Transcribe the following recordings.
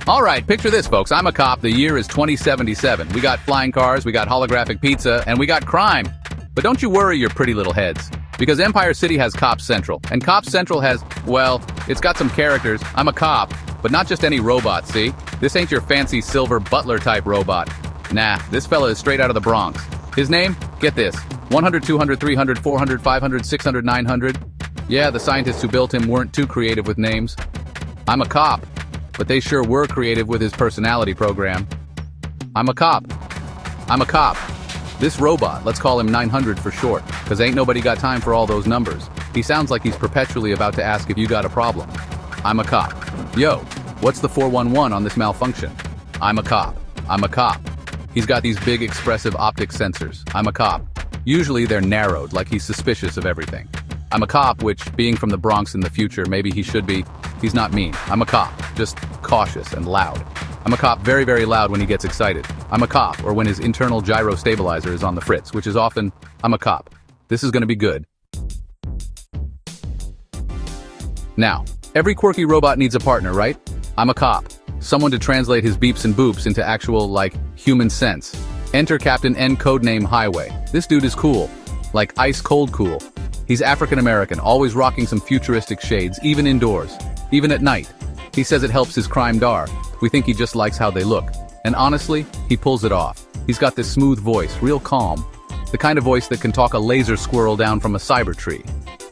Alright, picture this, folks. I'm a cop. The year is 2077. We got flying cars, we got holographic pizza, and we got crime. But don't you worry your pretty little heads. Because Empire City has C.O.P.S Central. And C.O.P.S Central has, well, it's got some characters. I'm a cop. But not just any robot, see? This ain't your fancy silver butler-type robot. Nah, this fella is straight out of the Bronx. His name? Get this. 100, 200, 300, 400, 500, 600, 900. Yeah, the scientists who built him weren't too creative with names. I'm a cop. But they sure were creative with his personality program. I'm a cop. I'm a cop. This robot, let's call him 900 for short, because ain't nobody got time for all those numbers. He sounds like he's perpetually about to ask if you got a problem. I'm a cop. Yo, what's the 411 on this malfunction? I'm a cop. I'm a cop. He's got these big expressive optic sensors. I'm a cop. Usually they're narrowed, like he's suspicious of everything. I'm a cop, which, being from the Bronx in the future, maybe he should be. He's not mean. I'm a cop, just cautious and loud. I'm a cop very, very loud when he gets excited. I'm a cop, or when his internal gyro stabilizer is on the fritz, which is often, I'm a cop. This is gonna be good. Now, every quirky robot needs a partner, right? I'm a cop. Someone to translate his beeps and boops into actual, like, human sense. Enter Captain N, codename Highway. This dude is cool. Like ice cold cool. He's African-American, always rocking some futuristic shades, even indoors. Even at night. He says it helps his crime dar. We think he just likes how they look. And honestly, he pulls it off. He's got this smooth voice, real calm. The kind of voice that can talk a laser squirrel down from a cyber tree.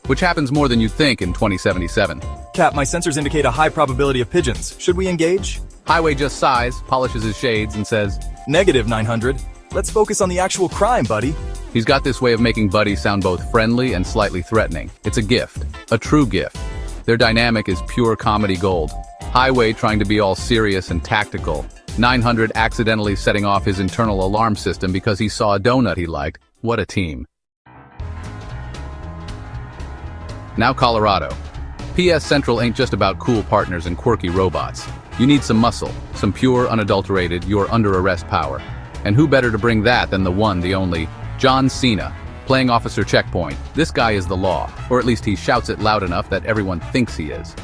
Which happens more than you'd think in 2077. Cap, my sensors indicate a high probability of pigeons. Should we engage? Highway just sighs, polishes his shades, and says, Negative, 900. Let's focus on the actual crime, buddy. He's got this way of making Buddy sound both friendly and slightly threatening. It's a gift. A true gift. Their dynamic is pure comedy gold. Highway trying to be all serious and tactical. 900 accidentally setting off his internal alarm system because he saw a donut he liked. What a team. Now Colorado. P.S. Central ain't just about cool partners and quirky robots. You need some muscle, some pure, unadulterated, you're under arrest power. And who better to bring that than the one, the only, John Cena, playing Officer Checkpoint. This guy is the law, or at least he shouts it loud enough that everyone thinks he is.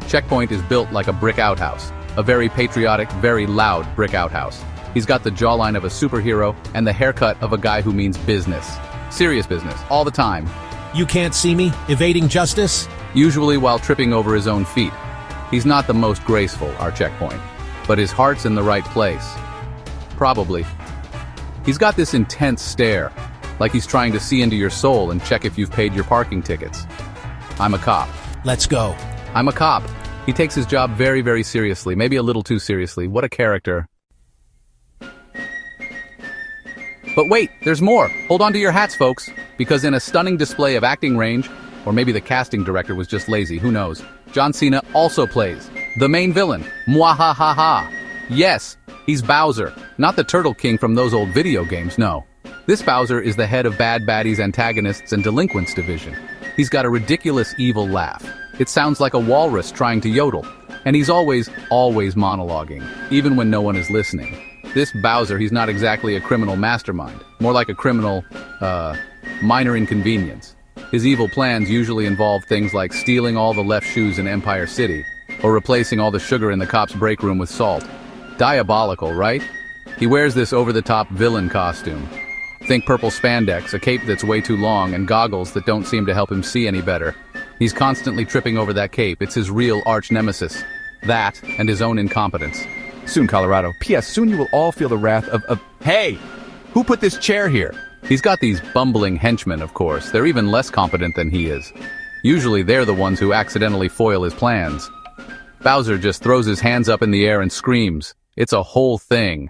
Checkpoint is built like a brick outhouse, a very patriotic, very loud brick outhouse. He's got the jawline of a superhero and the haircut of a guy who means business. Serious business, all the time. You can't see me, evading justice? Usually while tripping over his own feet. He's not the most graceful, our Checkpoint, but his heart's in the right place. Probably. He's got this intense stare, like he's trying to see into your soul and check if you've paid your parking tickets. I'm a cop. Let's go. I'm a cop. He takes his job very, very seriously, maybe a little too seriously. What a character. But wait, there's more. Hold on to your hats, folks, because in a stunning display of acting range, or maybe the casting director was just lazy, who knows, John Cena also plays the main villain. Mwahahaha. Yes, he's Bowser, not the Turtle King from those old video games, no. This Bowser is the head of Bad Baddies Antagonists and Delinquents Division. He's got a ridiculous evil laugh. It sounds like a walrus trying to yodel. And he's always monologuing, even when no one is listening. This Bowser, he's not exactly a criminal mastermind, more like a criminal, minor inconvenience. His evil plans usually involve things like stealing all the left shoes in Empire City, or replacing all the sugar in the cops' break room with salt. Diabolical, right? He wears this over-the-top villain costume. Think purple spandex, a cape that's way too long, and goggles that don't seem to help him see any better. He's constantly tripping over that cape. It's his real arch-nemesis. That, and his own incompetence. Soon, Colorado. P.S. Soon you will all feel the wrath of... Hey! Who put this chair here? He's got these bumbling henchmen, of course. They're even less competent than he is. Usually they're the ones who accidentally foil his plans. Bowser just throws his hands up in the air and screams. It's a whole thing.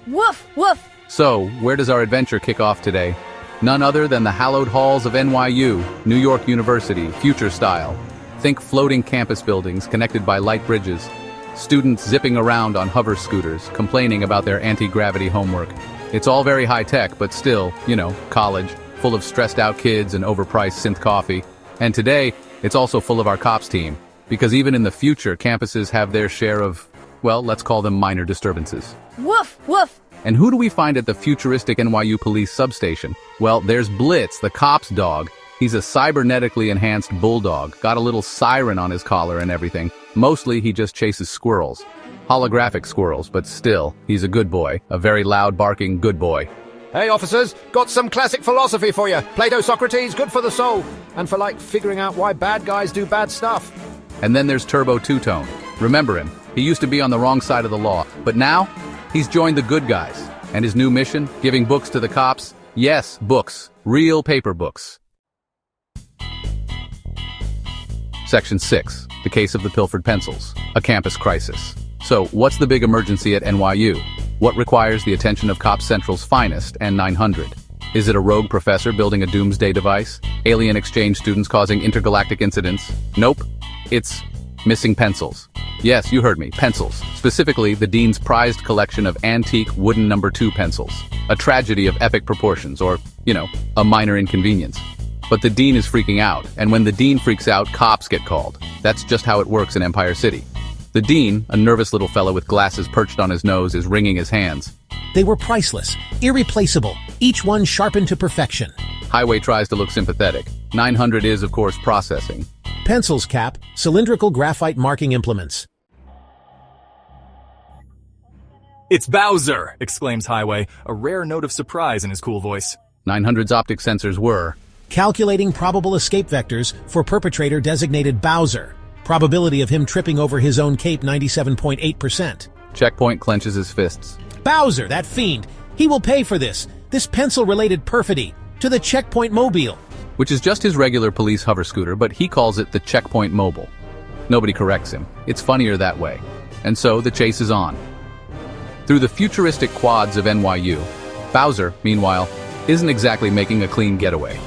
Woof, woof. So, where does our adventure kick off today? None other than the hallowed halls of NYU, New York University, future style. Think floating campus buildings connected by light bridges. Students zipping around on hover scooters, complaining about their anti-gravity homework. It's all very high-tech, but still, you know, college, full of stressed-out kids and overpriced synth coffee. And today, it's also full of our cops team, because even in the future, campuses have their share of, well, let's call them minor disturbances. Woof, woof. And who do we find at the futuristic NYU police substation? Well, there's Blitz, the cop's dog. He's a cybernetically enhanced bulldog, got a little siren on his collar and everything. Mostly he just chases squirrels. Holographic squirrels, but still, he's a good boy, a very loud barking good boy. Hey officers, got some classic philosophy for you. Plato, Socrates, good for the soul. And for figuring out why bad guys do bad stuff. And then there's Turbo Two-Tone. Remember him, he used to be on the wrong side of the law, but now, he's joined the good guys. And his new mission, giving books to the cops? Yes, books. Real paper books. Section 6. The case of the pilfered pencils. A campus crisis. So, what's the big emergency at NYU? What requires the attention of C.O.P.S Central's finest, N900? Is it a rogue professor building a doomsday device? Alien exchange students causing intergalactic incidents? Nope. It's missing pencils. Yes, you heard me, pencils. Specifically, the dean's prized collection of antique wooden No. 2 pencils. A tragedy of epic proportions, or, a minor inconvenience. But the dean is freaking out, and when the dean freaks out, cops get called. That's just how it works in Empire City. The dean, a nervous little fellow with glasses perched on his nose, is wringing his hands. They were priceless, irreplaceable, each one sharpened to perfection. Highway tries to look sympathetic. 900 is, of course, processing. Pencils, Cap, cylindrical graphite marking implements. It's Bowser! Exclaims Highway, a rare note of surprise in his cool voice. 900's optic sensors were Calculating probable escape vectors for perpetrator designated Bowser. Probability of him tripping over his own cape 97.8%. Checkpoint clenches his fists. Bowser, that fiend! He will pay for this pencil-related perfidy, to the Checkpoint Mobile. Which is just his regular police hover scooter, but he calls it the Checkpoint Mobile. Nobody corrects him. It's funnier that way. And so the chase is on. Through the futuristic quads of NYU, Bowser, meanwhile, isn't exactly making a clean getaway.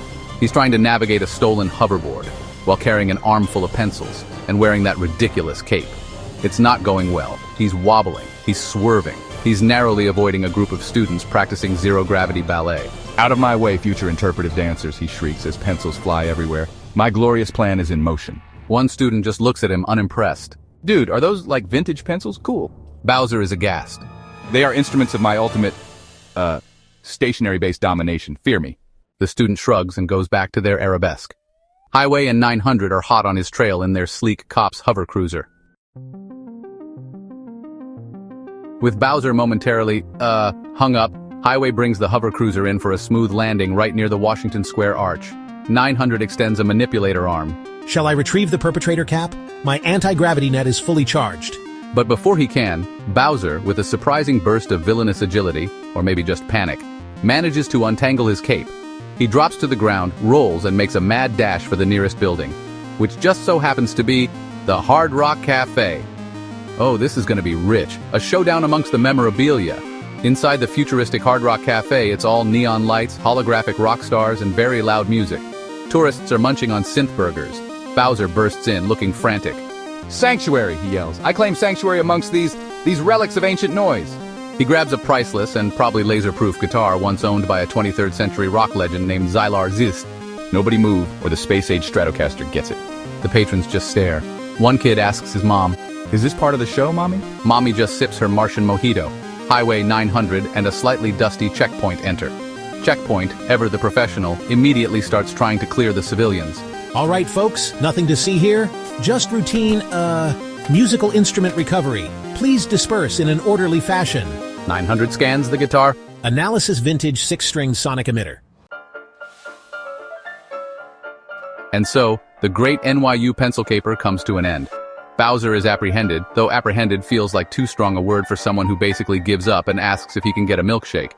He's trying to navigate a stolen hoverboard while carrying an armful of pencils and wearing that ridiculous cape. It's not going well. He's wobbling. He's swerving. He's narrowly avoiding a group of students practicing zero-gravity ballet. Out of my way, future interpretive dancers, he shrieks as pencils fly everywhere. My glorious plan is in motion. One student just looks at him unimpressed. Dude, are those like vintage pencils? Cool. Bowser is aghast. They are instruments of my ultimate, stationary-based domination. Fear me. The student shrugs and goes back to their arabesque. Highway and 900 are hot on his trail in their sleek C.O.P.S hover cruiser. With Bowser momentarily, hung up, Highway brings the hover cruiser in for a smooth landing right near the Washington Square arch. 900 extends a manipulator arm. Shall I retrieve the perpetrator, Cap? My anti-gravity net is fully charged. But before he can, Bowser, with a surprising burst of villainous agility, or maybe just panic, manages to untangle his cape. He drops to the ground, rolls, and makes a mad dash for the nearest building, which just so happens to be the Hard Rock Cafe. Oh, this is going to be rich. A showdown amongst the memorabilia. Inside the futuristic Hard Rock Cafe, it's all neon lights, holographic rock stars, and very loud music. Tourists are munching on synth burgers. Bowser bursts in, looking frantic. Sanctuary, he yells. I claim sanctuary amongst these relics of ancient noise. He grabs a priceless and probably laser-proof guitar once owned by a 23rd century rock legend named Xylar Zist. Nobody move, or the space-age Stratocaster gets it. The patrons just stare. One kid asks his mom, Is this part of the show, Mommy? Mommy just sips her Martian mojito. Highway 900 and a slightly dusty Checkpoint enter. Checkpoint, ever the professional, immediately starts trying to clear the civilians. All right, folks, nothing to see here. Just routine, musical instrument recovery. Please disperse in an orderly fashion. 900 scans the guitar. Analysis vintage 6-string sonic emitter. And so, the great NYU pencil caper comes to an end. Bowser is apprehended, though apprehended feels like too strong a word for someone who basically gives up and asks if he can get a milkshake.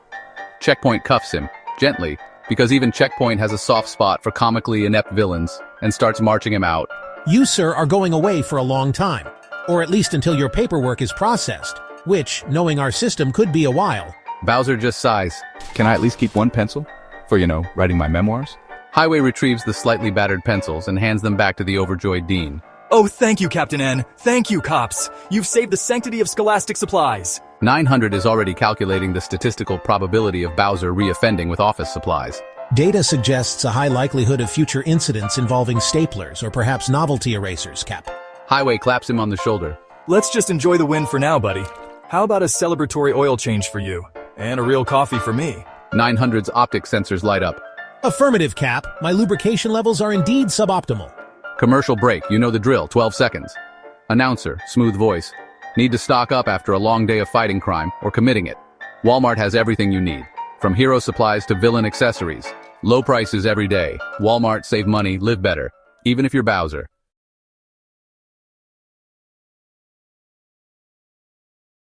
Checkpoint cuffs him, gently, because even Checkpoint has a soft spot for comically inept villains, and starts marching him out. You, sir, are going away for a long time. Or at least until your paperwork is processed, which, knowing our system, could be a while. Bowser just sighs. Can I at least keep one pencil? For, writing my memoirs? Highway retrieves the slightly battered pencils and hands them back to the overjoyed dean. Oh, thank you, Captain N. Thank you, C.O.P.S. You've saved the sanctity of scholastic supplies. 900 is already calculating the statistical probability of Bowser reoffending with office supplies. Data suggests a high likelihood of future incidents involving staplers or perhaps novelty erasers, Cap. Highway claps him on the shoulder. Let's just enjoy the win for now, buddy. How about a celebratory oil change for you? And a real coffee for me? 900's optic sensors light up. Affirmative, Cap. My lubrication levels are indeed suboptimal. Commercial break, you know the drill, 12 seconds. Announcer, smooth voice. Need to stock up after a long day of fighting crime or committing it. Walmart has everything you need, from hero supplies to villain accessories. Low prices every day. Walmart, save money, live better. Even if you're Bowser.